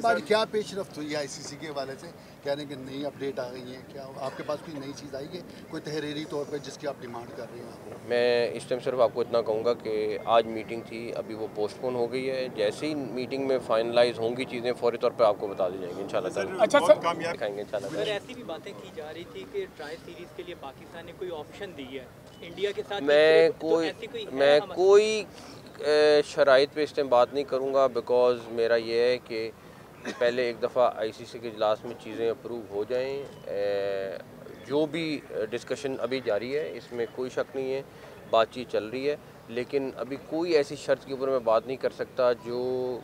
आज क्या पेशरफ्त हुई है आईसीसी के हवाले से, कह रहे हैं कि नई अपडेट आ गई है, क्या आपके पास कोई नई चीज़ आई है कोई तहरीरी तौर पर जिसकी आप डिमांड कर रहे हैं? मैं इस टाइम सिर्फ आपको इतना कहूँगा कि आज मीटिंग थी, अभी वो पोस्टपोन हो गई है। जैसे ही मीटिंग में फाइनलाइज होंगी चीज़ें फौरी तौर पे आपको बता दी जाएंगी इंशाल्लाह। अच्छा सर, दिखाएंगे इंशाल्लाह। सर ऐसी भी बातें की जा रही थी कि ट्राई सीरीज़ के लिए पाकिस्तान ने कोई ऑप्शन दी है इंडिया के साथ। मैं कोई शराइत पे इस टाइम बात नहीं करूँगा, बिकॉज़ मेरा ये है कि पहले एक दफ़ा आईसीसी के इजलास में चीज़ें अप्रूव हो जाएं। जो भी डिस्कशन अभी जारी है इसमें कोई शक नहीं है, बातचीत चल रही है, लेकिन अभी कोई ऐसी शर्त के ऊपर मैं बात नहीं कर सकता जो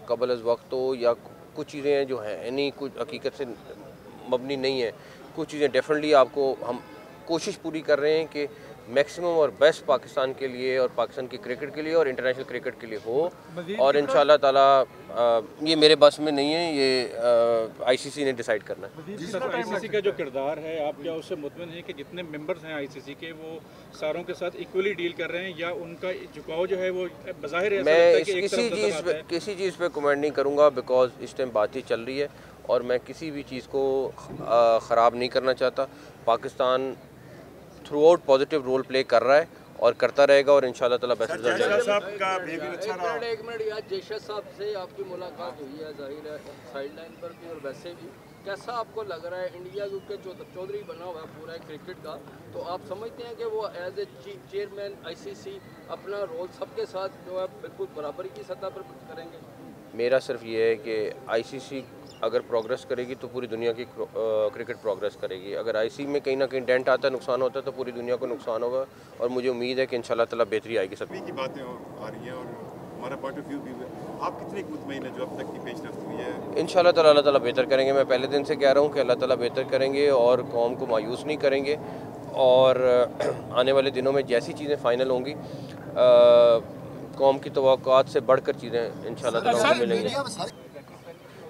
कबल अज़ वक्त हो, या कुछ चीज़ें हैं जो हैं यानी कुछ हकीकत से मबनी नहीं है। कुछ चीज़ें डेफिनेटली आपको हम कोशिश पूरी कर रहे हैं कि मैक्सिमम और बेस्ट पाकिस्तान के लिए और पाकिस्तान की क्रिकेट के लिए और इंटरनेशनल क्रिकेट के लिए हो, और इंशाल्लाह ताला ये मेरे बस में नहीं है, ये आईसीसी ने डिसाइड करना है। जी सर, आईसीसी का जो किरदार है आप क्या उससे मुतमिन हैं कि जितने मेंबर्स हैं आईसीसी के वो सारों के साथ इक्वली डील कर रहे हैं, या उनका झुकाव जो है वो बाज़ाहिर मैं किसी चीज़ पे कमेंट नहीं करूँगा, बिकॉज इस टाइम बातचीत चल रही है और मैं किसी भी चीज़ को ख़राब नहीं करना चाहता। Pakistan throughout positive role play कर रहा है और करता रहेगा, और इंशाल्लाह ताला बेस्ट रिजल्ट आएगा। एक मिनट यार, जयशा साहब से आपकी मुलाकात हुई है, जाहिर है साइडलाइन पर भी और वैसे भी, कैसा आपको लग रहा है? इंडिया क्योंकि चौधरी बना हुआ है पूरा क्रिकेट का, तो आप समझते हैं कि वो एज ए चेयरमैन आईसीसी अपना रोल सबके साथ जो है बिल्कुल बराबरी की सतह पर करेंगे? मेरा सिर्फ ये है कि आईसीसी अगर प्रोग्रेस करेगी तो पूरी दुनिया की क्रिकेट प्रोग्रेस करेगी। अगर आईसीसी में कहीं ना कहीं डेंट आता है, नुकसान होता है, तो पूरी दुनिया को नुकसान होगा, और मुझे उम्मीद है कि इंशाल्लाह ताला बेहतरी आएगी। सभी की बातें आ रही हैं और हमारा पॉइंट ऑफ व्यू भी है, आप कितने मुतमईन हैं जो अब तक की पेशरफ्त हुई है? इंशाल्लाह ताला अल्लाह ताला बेहतर करेंगे। मैं पहले दिन से कह रहा हूँ कि अल्लाह ताला बेहतर करेंगे और कौम को मायूस नहीं करेंगे, और आने वाले दिनों में जैसी चीज़ें फ़ाइनल होंगी कौम की तवक्कुआत से बढ़कर चीज़ें इंशाल्लाह ताला मिलेंगे।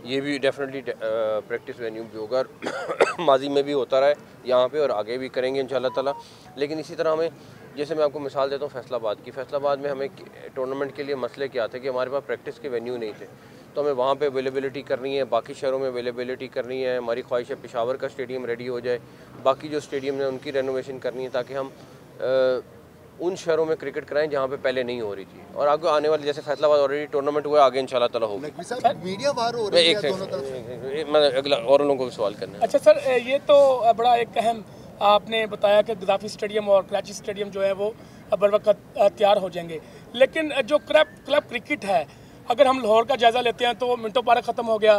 ये भी डेफिनेटली प्रैक्टिस वेन्यू भी होगा, माजी में भी होता रहा है यहाँ पे, और आगे भी करेंगे इंशाल्लाह ताला। लेकिन इसी तरह हमें, जैसे मैं आपको मिसाल देता हूँ फैसलाबाद की, फैसलाबाद में हमें टूर्नामेंट के लिए मसले क्या थे कि हमारे पास प्रैक्टिस के वेन्यू नहीं थे, तो हमें वहाँ पे अवेलेबिलिटी करनी है, बाकी शहरों में अवेलेबिलिटी करनी है। हमारी ख्वाहिश है पेशावर का स्टेडियम रेडी हो जाए, बाकी जो स्टेडियम है उनकी रेनोवेशन करनी है, ताकि हम उन शहरों में क्रिकेट कराएं जहाँ पे पहले नहीं हो रही थी, और आगे आने वाले जैसे फैसलाबाद ऑलरेडी टूर्नामेंट हुआ, आगे इंशाल्लाह ताला होगा। मीडिया बाहर हो रही है दोनों तरफ, मैं अगला और लोगों को भी सवाल करना है। अच्छा सर, ये तो बड़ा एक अहम आपने बताया कि गद्दाफी स्टेडियम और कराची स्टेडियम जो है वो बर वक्त तैयार हो जाएंगे, लेकिन जो क्लब क्रिकेट है, अगर हम लाहौर का जायज़ा लेते हैं तो मिंटो पार्क ख़त्म हो गया,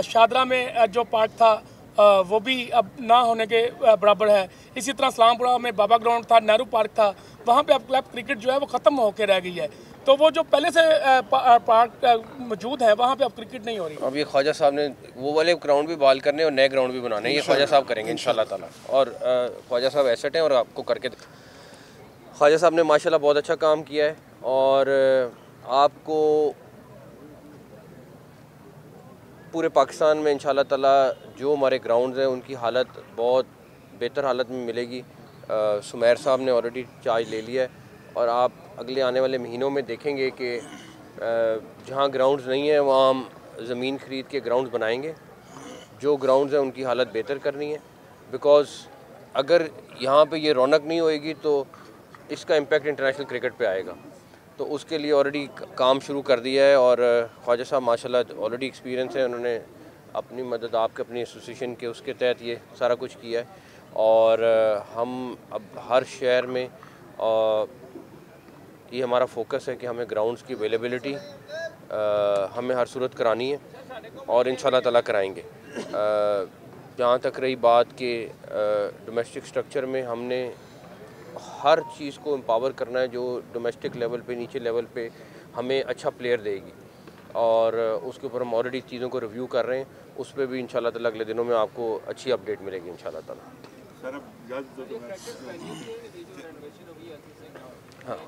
शादरा में जो पार्क था वो भी अब ना होने के बराबर है। इसी तरह इस्लामपुरा में बाबा ग्राउंड था, नेहरू पार्क था, वहाँ पे अब क्लब क्रिकेट जो है वो ख़त्म होकर रह गई है, तो वो जो पहले से पार्क मौजूद है वहाँ पे अब क्रिकेट नहीं हो रही। अब ये ख्वाजा साहब ने वो वाले ग्राउंड भी बहाल करने और नए ग्राउंड भी बनाने, ये ख्वाजा साहब करेंगे इंशाल्लाह ताला, और ख्वाजा साहब एसेट हैं और आपको करके ख्वाजा साहब ने माशाल्लाह बहुत अच्छा काम किया है, और आपको पूरे पाकिस्तान में इंशाल्लाह ताला जो हमारे ग्राउंड्स हैं उनकी हालत बहुत बेहतर हालत में मिलेगी। सुमैर साहब ने ऑलरेडी चार्ज ले लिया है, और आप अगले आने वाले महीनों में देखेंगे कि जहाँ ग्राउंड्स नहीं है वहाँ हम ज़मीन ख़रीद के ग्राउंड्स बनाएंगे। जो ग्राउंड्स हैं उनकी हालत बेहतर करनी है, बिकॉज़ अगर यहाँ पे ये रौनक नहीं होएगी तो इसका इम्पेक्ट इंटरनेशनल क्रिकेट पे आएगा। तो उसके लिए ऑलरेडी काम शुरू कर दिया है, और ख्वाजा साहब माशाल्लाह ऑलरेडी एक्सपीरियंस है, उन्होंने अपनी मदद आपके अपनी एसोसिएशन के उसके तहत ये सारा कुछ किया है, और हम अब हर शहर में ये हमारा फोकस है कि हमें ग्राउंड्स की अवेलेबिलिटी हमें हर सूरत करानी है, और इंशाल्लाह ताला कराएंगे। जहाँ तक रही बात के डोमेस्टिक स्ट्रक्चर में, हमने हर चीज़ को एम्पावर करना है जो डोमेस्टिक लेवल पे, नीचे लेवल पे हमें अच्छा प्लेयर देगी, और उसके ऊपर हम ऑलरेडी चीज़ों को रिव्यू कर रहे हैं। उस पर भी इंशाल्लाह ताला अगले दिनों में आपको अच्छी अपडेट मिलेगी इंशाल्लाह ताला। सर अब हाँ।